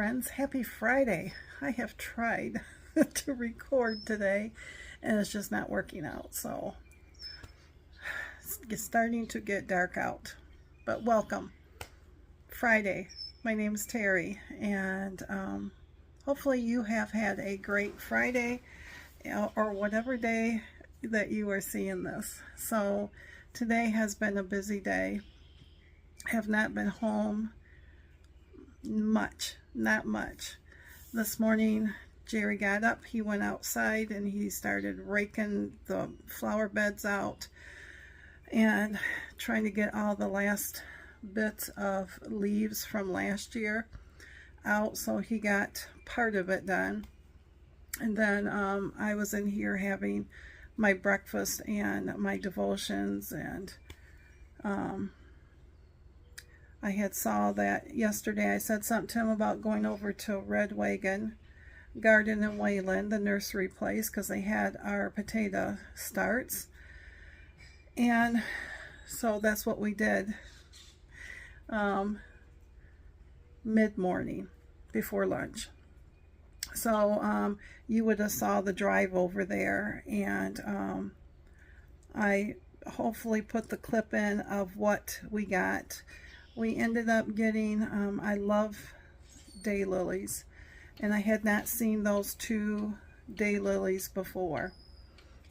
friends. Happy Friday. I have tried to record today and it's just not working out. So it's starting to get dark out. But welcome. Friday. My name is Teri and hopefully you have had a great Friday or whatever day that you are seeing this. So today has been a busy day. Have not been home much, not much. This morning Jerry got up, he went outside and he started raking the flower beds out and trying to get all the last bits of leaves from last year out, so he got part of it done. And then I was in here having my breakfast and my devotions, and I had saw that yesterday. I said something to him about going over to Red Wagon Garden in Wayland, the nursery place, because they had our potato starts. And so that's what we did mid-morning before lunch. So you would have saw the drive over there, and I hopefully put the clip in of what we got. We ended up getting, I love daylilies, and I had not seen those two daylilies before.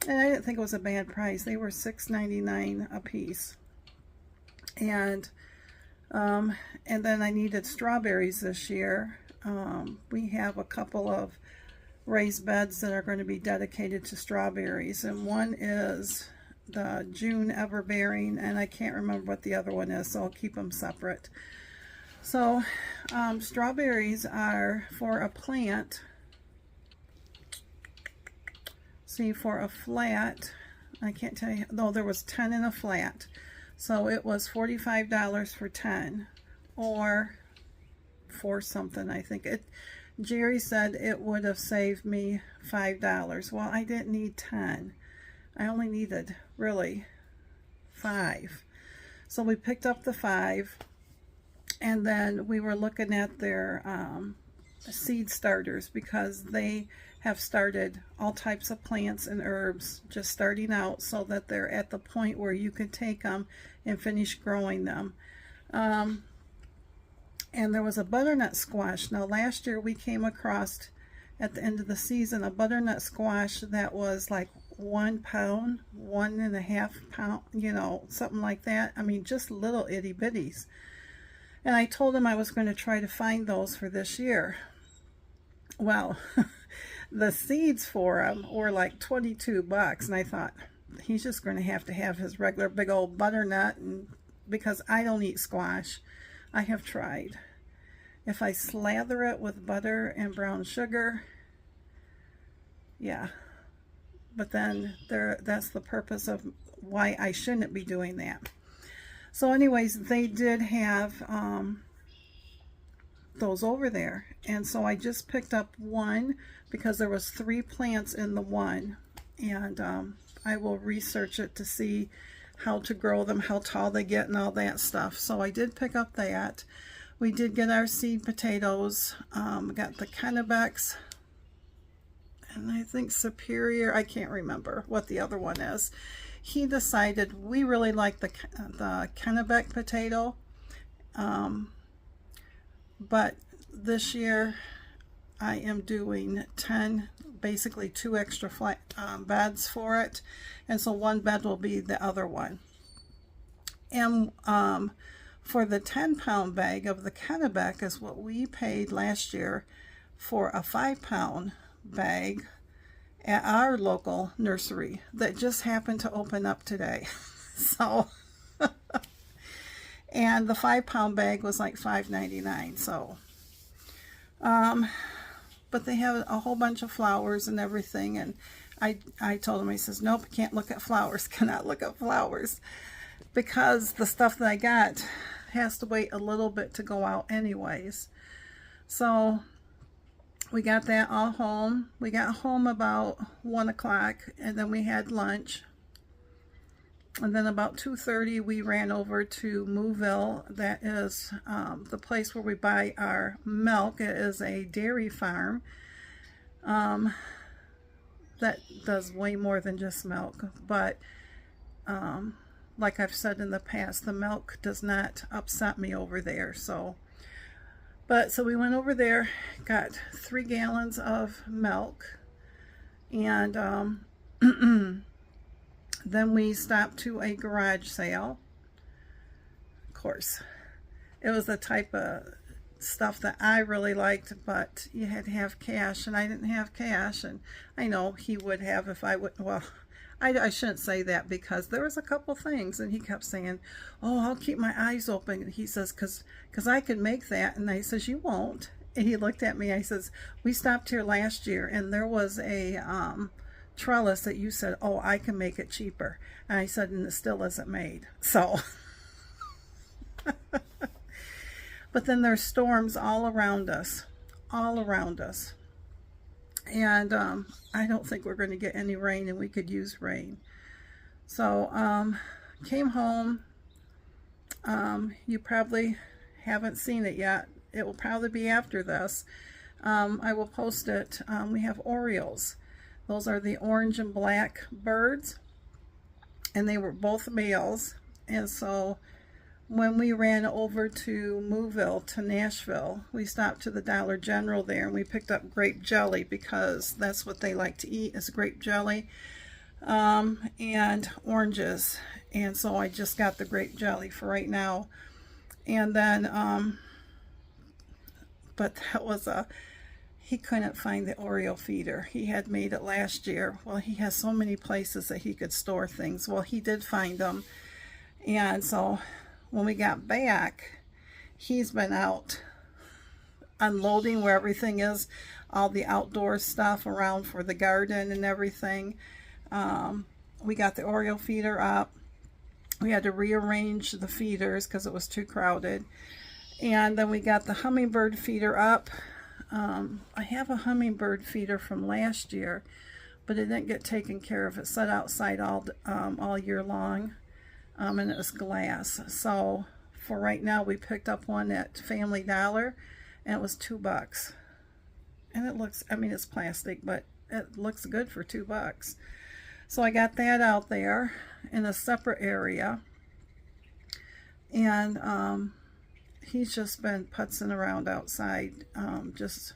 And I didn't think it was a bad price. They were $6.99 a piece. And then I needed strawberries this year. We have a couple of raised beds that are going to be dedicated to strawberries, and one is the June Everbearing, and I can't remember what the other one is, so I'll keep them separate. So strawberries are for a plant. See, for a flat, I can't tell you, though there was 10 in a flat, so it was $45 for 10, or for something, I think. Jerry said it would have saved me $5. Well, I didn't need 10. I only needed really 5. So we picked up the 5, and then we were looking at their seed starters, because they have started all types of plants and herbs just starting out, so that they're at the point where you can take them and finish growing them. And there was a butternut squash. Now last year we came across at the end of the season a butternut squash that was like 1 pound, 1.5 pound, you know, something like that. I mean, just little itty bitties. And I told him I was going to try to find those for this year. Well, the seeds for them were like 22 bucks, and I thought he's just going to have his regular big old butternut, and because I don't eat squash. I have tried. If I slather it with butter and brown sugar, yeah. But then that's the purpose of why I shouldn't be doing that. So anyways, they did have those over there, and so I just picked up one because there was 3 plants in the one, and I will research it to see how to grow them, how tall they get, and all that stuff. So I did pick up that. We did get our seed potatoes. We got the Kennebecs, and I think Superior. I can't remember what the other one is. He decided we really like the Kennebec potato, but this year I am doing 10, basically 2 extra flat beds for it, and so 1 bed will be the other one. And for the 10-pound bag of the Kennebec is what we paid last year for a 5-pound bag at our local nursery that just happened to open up today. So and the 5-pound bag was like $5.99. So but they have a whole bunch of flowers and everything, and I told him, he says, nope, can't look at flowers, cannot look at flowers, because the stuff that I got has to wait a little bit to go out anyways. So we got that all home. We got home about 1 o'clock, and then we had lunch, And then about 2:30 we ran over to Mooville. That is the place where we buy our milk. It is a dairy farm that does way more than just milk. But like I've said in the past, the milk does not upset me over there. So we went over there, got 3 gallons of milk, and then we stopped to a garage sale. Of course, it was the type of stuff that I really liked, but you had to have cash, and I didn't have cash. And I know he would have if I would. Well, I shouldn't say that, because there was a couple things, and he kept saying, oh, I'll keep my eyes open. And he says, because I could make that. And I says, you won't. And he looked at me. I says, we stopped here last year, and there was a trellis that you said, oh, I can make it cheaper. And I said, and it still isn't made. So but then there's storms all around us, and I don't think we're going to get any rain, and we could use rain. So came home. You probably haven't seen it yet. It will probably be after this. I will post it. We have Orioles. Those are the orange and black birds, and they were both males. And so when we ran over to Mooville to Nashville, we stopped to the Dollar General there, and we picked up grape jelly, because that's what they like to eat, is grape jelly, and oranges. And so I just got the grape jelly for right now. And then but that was he couldn't find the Oreo feeder. He had made it last year. Well, he has so many places that he could store things. Well, he did find them. And so when we got back, he's been out unloading where everything is, all the outdoor stuff around for the garden and everything. We got the Oreo feeder up. We had to rearrange the feeders because it was too crowded. And then we got the hummingbird feeder up. I have a hummingbird feeder from last year, but it didn't get taken care of. It sat outside all year long, and it was glass. So for right now, we picked up one at Family Dollar, and it was $2. And it looks, I mean, it's plastic, but it looks good for $2. So I got that out there in a separate area, and he's just been putzing around outside. Just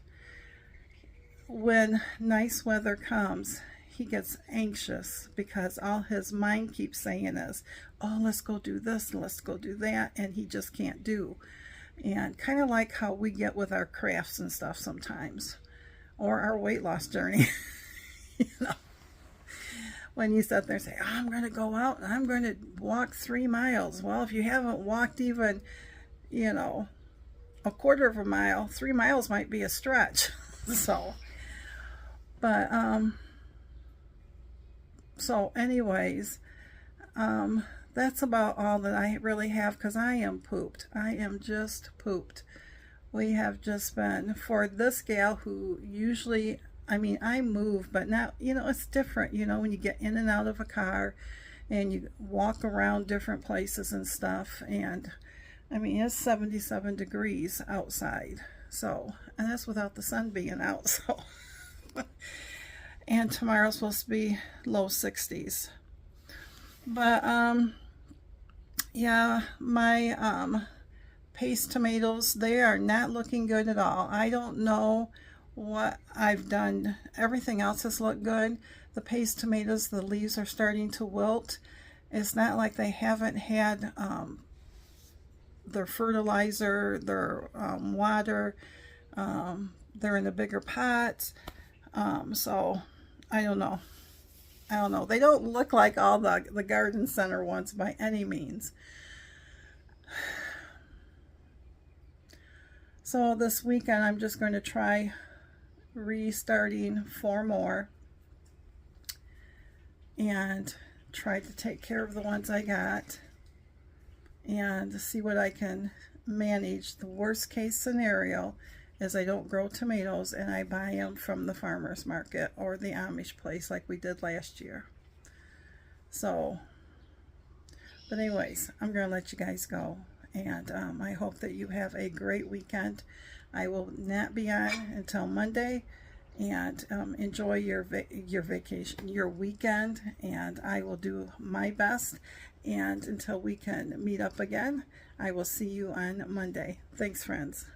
when nice weather comes, he gets anxious, because all his mind keeps saying is, oh, let's go do this, let's go do that, and he just can't do. And kind of like how we get with our crafts and stuff sometimes, or our weight loss journey. You know, when you sit there and say, oh, I'm going to go out and I'm going to walk 3 miles. Well, if you haven't walked even, you know, a quarter of a mile, 3 miles might be a stretch. So, but, so anyways, that's about all that I really have, because I am pooped. I am just pooped. We have just been, for this gal who usually, I mean, I move, but now, you know, it's different, you know, when you get in and out of a car and you walk around different places and stuff. And I mean, it's 77 degrees outside. So, and that's without the sun being out. So, and tomorrow's supposed to be low 60s. But, yeah, my, paste tomatoes, they are not looking good at all. I don't know what I've done. Everything else has looked good. The paste tomatoes, the leaves are starting to wilt. It's not like they haven't had their fertilizer, their water. They're in a bigger pot. So I don't know. They don't look like all the garden center ones by any means. So this weekend I'm just going to try restarting 4 more and try to take care of the ones I got and see what I can manage. The worst case scenario is I don't grow tomatoes and I buy them from the farmer's market or the Amish place like we did last year. So But anyways, I'm going to let you guys go. And I hope that you have a great weekend. I will not be on until Monday. And enjoy your vacation, your weekend. And I will do my best. And until we can meet up again, I will see you on Monday. Thanks, friends.